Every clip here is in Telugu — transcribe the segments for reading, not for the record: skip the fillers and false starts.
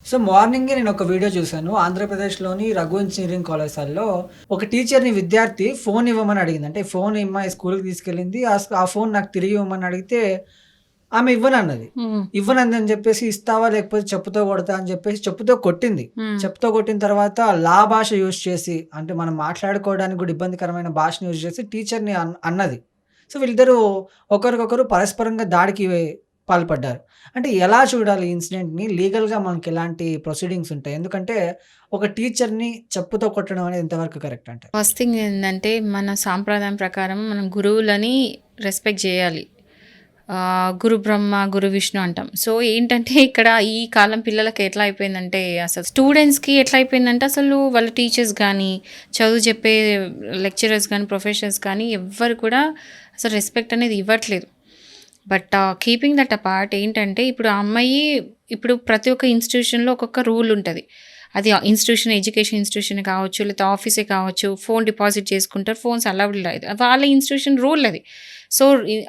సో మార్నింగే నేను ఒక వీడియో చూసాను. ఆంధ్రప్రదేశ్‌లోని రఘు ఇంజినీరింగ్ కళాశాలలో ఒక టీచర్‌ని విద్యార్థి ఫోన్ ఇవ్వమని అడిగింది. అంటే ఫోన్ ఈ అమ్మాయి స్కూల్‌కి తీసుకెళ్ళింది. ఆ ఫోన్ నాకు తిరిగి ఇవ్వమని అడిగితే ఆమె ఇవ్వనన్నది. హ్మ్. ఇవ్వనందని చెప్పేసి ఇస్తావా లేకపోతే చెప్పుతో కొడతా అని చెప్పేసి చెప్పుతో కొట్టింది. హ్మ్. చెప్పుతో కొట్టిన తర్వాత లా భాష యూజ్ చేసి అంటే మనం మాట్లాడుకోవడానికి కూడా ఇబ్బందికరమైన భాషను యూజ్ చేసి టీచర్‌ని అన్నది. సో వీళ్ళిద్దరూ ఒకరికొకరు పరస్పరంగా దాడికి పాల్పడ్డారు. అంటే ఎలా చూడాలి ఈ ఇన్సిడెంట్‌ని? లీగల్‌గా మనకెలాంటి ప్రొసీడింగ్స్ ఉంటాయి? ఎందుకంటే ఒక టీచర్‌ని చెప్పుతో కొట్టడం అనేది ఎంతవరకు కరెక్ట్ అంటారు? ఫస్ట్ థింగ్ ఏందంటే, మన సాంప్రదాయం ప్రకారం మనం గురువులని రెస్పెక్ట్ జేయాలి. గురు బ్రహ్మ, గురు విష్ణు అంటాం. సో, ఏంటంటే ఇక్కడ ఈ కాలం పిల్లలకి ఎట్లా అయిపోయిందంటే, అసలు స్టూడెంట్స్‌కి ఎట్లా అయిపోయిందంటే, అసలు వాళ్ళ టీచర్స్ గానీ, చదువు చెప్పే లెక్చరర్స్ గానీ, ప్రొఫెసర్స్ కానీ ఎవ్వరు కూడా అసలు రెస్పెక్ట్ అనేది ఇవ్వట్లేదు. బట్ కీపింగ్ దట్ అపార్ట్ ఏంటంటే, ఇప్పుడు ఆ అమ్మాయి ఇప్పుడు ప్రతి ఒక్క ఇన్‌స్టిట్యూషన్‌లో ఒక్కొక్క రూల్ ఉంటది. అది ఇన్‌స్టిట్యూషన్, ఎడ్యుకేషన్ ఇన్‌స్టిట్యూషన్ కావచ్చు, లేకపోతే ఆఫీసే కావచ్చు, ఫోన్ డిపాజిట్ చేసుకుంటారు. ఫోన్స్ అలౌడ్ లేదు. వాళ్ళ ఇన్‌స్టిట్యూషన్ రూల్ అది. సో,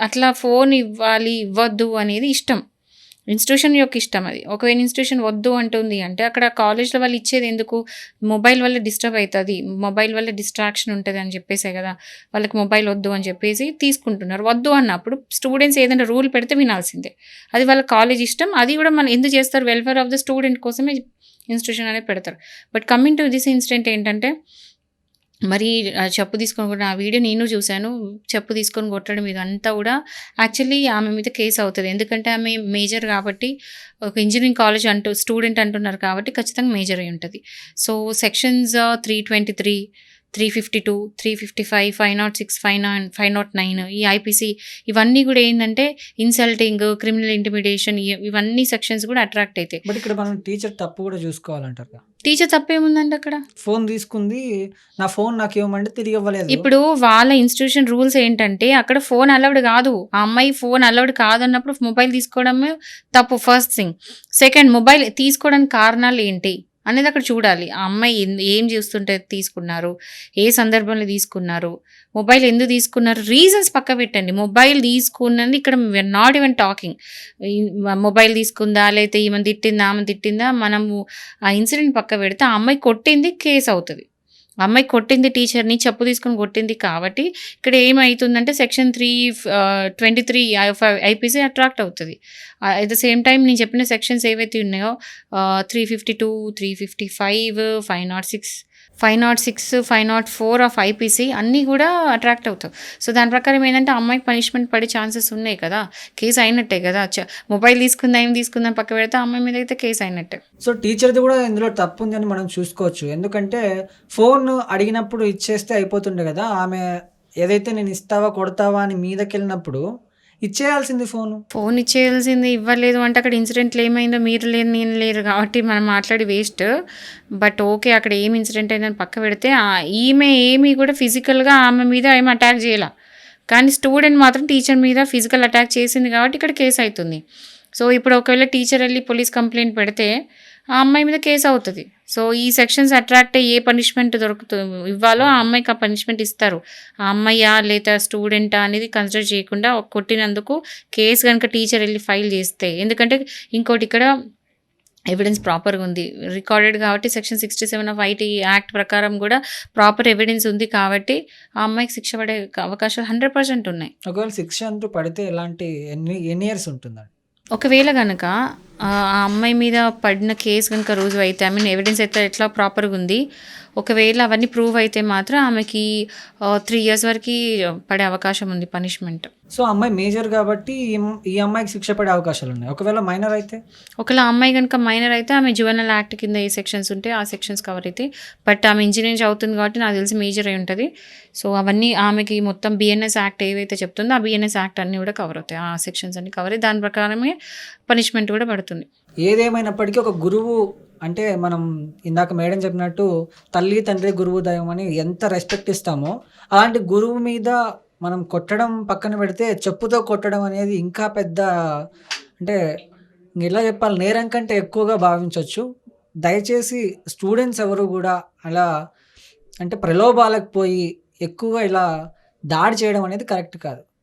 అట్లా ఫోన్ ఇవ్వాలి, ఇవ్వద్దు అనేది ఇష్టం. ఇన్‌స్టిట్యూషన్ యొక్క ఇష్టం అది. ఒకవేళ ఇన్‌స్టిట్యూషన్ వద్దు అంటుంది అంటే, అక్కడ కాలేజ్‌లో వాళ్ళు ఇచ్చేది ఎందుకు? మొబైల్ వల్ల డిస్టర్బ్ అయితది. మొబైల్ వల్ల డిస్ట్రాక్షన్ ఉంటది అని చెప్పేసే కదా! వాళ్ళకి మొబైల్ వద్దు అని చెప్పేసి తీసుకుంటున్నారు. వద్దు అన్నప్పుడు స్టూడెంట్స్ ఏదైనా రూల్ పెడితే వినాల్సిందే. అది వాళ్ళ కాలేజ్ ఇష్టం. అది కూడా మనం ఎందుకు చేస్తారు? వెల్‌ఫేర్ ఆఫ్ ద స్టూడెంట్ కోసమే ఇన్‌స్టిట్యూషన్ అనేది పెడతారు. But coming to this incident ఏంటంటే, మరి చెప్పు తీసుకొని కొట్టిన ఆ వీడియో నేను చూసాను. చెప్పు తీసుకొని కొట్టడం ఇదంతా కూడా యాక్చువల్లీ ఆమె మీద కేస్ అవుతది. ఎందుకంటే ఆమె మేజర్ కాబట్టి, ఒక ఇంజినీరింగ్ కాలేజ్ స్టూడెంట్ అంటున్నారు కాబట్టి ఖచ్చితంగా మేజర్ అయి ఉంటది. సో, సెక్షన్స్ 323, 352, 355, 506, 509 ఈ ఐపీసీ ఇవన్నీ కూడా ఏందంటే ఇన్సల్టింగ్, క్రిమినల్ ఇంటిమిడేషన్ ఇవన్నీ సెక్షన్స్ కూడా అట్రాక్ట్ అయితాయి. బట్ ఇక్కడ మనం టీచర్ తప్పు కూడా చూసుకోవాలంటారుగా. టీచర్ తప్పేముందండి అక్కడ? ఫోన్ తీసుకుంది. నా ఫోన్ నాకివ్వమంటే తిరిగివ్వలేదు. ఇప్పుడు వాళ్ళ ఇన్‌స్టిట్యూషన్ రూల్స్ ఏంటంటే, అక్కడ ఫోన్ అలౌడ్ గాదు. ఆ అమ్మాయి ఫోన్ అలౌడ్ కాదన్నప్పుడు మొబైల్ తీసుకోవడమే తప్పు ఫస్ట్ థింగ్. సెకండ్, మొబైల్ తీసుకోవడానికి కారణాలేంటి అనేది అక్కడ చూడాలి. ఆ అమ్మాయి ఏం చూస్తుంటే తీసుకున్నారు? ఏ సందర్భంలో తీసుకున్నారు? మొబైల్ ఎందుకు తీసుకున్నారు? రీజన్స్ పక్కన పెట్టండి. మొబైల్ తీసుకున్నది ఇక్కడ we are not even talking. ఈ మొబైల్ తీసుకుందా? లేతే ఈమెను తిట్టిందా? ఆమెను తిట్టిందా? మనము ఆ ఇన్సిడెంట్ పక్కన పెడితే ఆ అమ్మాయి కొట్టింది కేస్ అవుతది. అమ్మాయి కొట్టింది టీచర్‌ని, చెప్పు తీసుకొని కొట్టింది కాబట్టి, ఇక్కడ ఏమైతుందంటే సెక్షన్ 23 ఐపీసీ అట్రాక్ట్ అవుతది. ఎట్ ద సేమ్ టైమ్ నేను చెప్పిన సెక్షన్స్ ఏవైతే ఉన్నాయో 352, 355, 506, 504 ఆఫ్ ఐపీసీ అన్నీ కూడా అట్రాక్ట్ అవుతాయి. సో, దాని ప్రకారం ఏందంటే, ఆ అమ్మాయికి పనిష్మెంట్ పడే ఛాన్సెస్ ఉన్నాయి కదా! కేస్ అయినట్టే కదా! మొబైల్ తీసుకుందా, ఏం తీసుకుందా పక్కన పెడితే ఆ అమ్మాయి మీద అయితే కేస్ అయినట్టే. సో, టీచర్‌ది గూడా ఇందులో తప్పుందని మనం చూసుకోవచ్చు. ఎందుకంటే, ఫోను అడిగినప్పుడు ఇచ్చేస్తే అయిపోతుండే గదా! ఆమె ఏదైతే నేనిస్తావా, కొడతావా అని మీదకెళ్ళినప్పుడు ఇచ్చేయాల్సింది ఫోను. ఫోన్ ఇచ్చేయాల్సింది ఇవ్వలేదు అంటే అక్కడ ఇన్సిడెంట్‌లో ఏమైందో మీరు లేరు, నేను లేరు కాబట్టి మనం మాట్లాడి వేస్ట్. But okay. అక్కడ ఏం ఇన్సిడెంట్ అయిందని పక్క పెడితే ఈమె ఏమి కూడా ఫిజికల్‌గా ఆమె మీద ఏమి అటాక్ చేయల. కానీ స్టూడెంట్ మాత్రం టీచర్ మీద ఫిజికల్ అటాక్ చేసింది కాబట్టి ఇక్కడ కేస్ అయితుంది. సో, ఇప్పుడు ఒకవేళ టీచర్ ఎళ్లి పోలీస్ కంప్లెయింట్ పెడితే ఆ అమ్మాయి మీద కేస్ అవుతది. సో, ఈ సెక్షన్స్ అట్రాక్ట్ అయ్యి ఏ పనిష్మెంట్ ఇవ్వాలో ఆ అమ్మాయికి ఆ పనిష్మెంట్ ఇస్తారు. ఆ అమ్మాయా లేదా స్టూడెంటా అనేది కన్సిడర్ చేయకుండా కొట్టినందుకు కేస్ గనుక టీచర్ ఎళ్లి ఫైల్ చేస్తే, ఎందుకంటే ఇంకోటి ఇక్కడ ఎవిడెన్స్ ప్రాపర్‌గా ఉంది. రికార్డెడ్ కాబట్టి సెక్షన్ 67 ఆఫ్ ఐటీ యాక్ట్ ప్రకారం కూడా ప్రాపర్ ఎవిడెన్స్ ఉంది కాబట్టి ఆ అమ్మాయికి శిక్ష పడే అవకాశాలు 100% ఉన్నాయి. ఒకవేళ శిక్ష అంటూ పడితే ఎన్ని ఇయర్స్ ఉంటుందండి? ఒకవేళ గనక ఆ అమ్మాయి మీద పడిన కేస్ గనుక రుజువైతే ఎవిడెన్స్ అయితే ఎట్లా ప్రాపర్‌గా ఉంది. ఒకవేళ అవన్నీ ప్రూవ్ అయితే మాత్రం ఆమెకి 3 ఇయర్స్ వరకి పడే అవకాశం ఉంది పనిష్మెంట్. సో, అమ్మాయి మేజర్ గాబట్టి ఈ అమ్మాయికి శిక్ష పడే అవకాశాలున్నాయి. ఒకవేళ మైనర్ అయితే? ఒకవేళ ఆ అమ్మాయి గనుక మైనర్ అయితే ఆమె జువెనైల్ యాక్ట్ కింద ఏ సెక్షన్స్ ఉంటే ఆ సెక్షన్స్ కవర్ అయితాయి. బట్ ఆమె ఇంజినీరింగ్ చదువుతుంది కాబట్టి నాకు తెలిసి మేజర్ అయి ఉంటది. సో, అవన్నీ ఆమెకి మొత్తం బీఎన్ఎస్ యాక్ట్ ఏవైతే చెప్తుందో ఆ బీఎన్ఎస్ యాక్ట్ అన్నీ కూడా కవర్ అవుతాయి. ఆ సెక్షన్స్ అన్నీ కవర్ అయ్యి దాని ప్రకారమే పనిష్మెంట్ కూడా పడుతుంది. ఏదేమైనప్పటికీ ఒక గురువు అంటే మనం ఇందాక మేడం చెప్పినట్టు తల్లి, తండ్రి, గురువు, దైవం అని ఎంత రెస్పెక్ట్ ఇస్తామో, అలాంటి గురువు మీద మనం కొట్టడం పక్కన పెడితే చెప్పుతో కొట్టడం అనేది ఇంకా పెద్ద అంటే ఎలా చెప్పాలి నేరం కంటే ఎక్కువగా భావించొచ్చు. దయచేసి స్టూడెంట్స్ ఎవరు గూడా అలా అంటే ప్రలోభాలకు పోయి ఎక్కువగా ఇలా దాడి చేయడం అనేది కరెక్ట్ కాదు.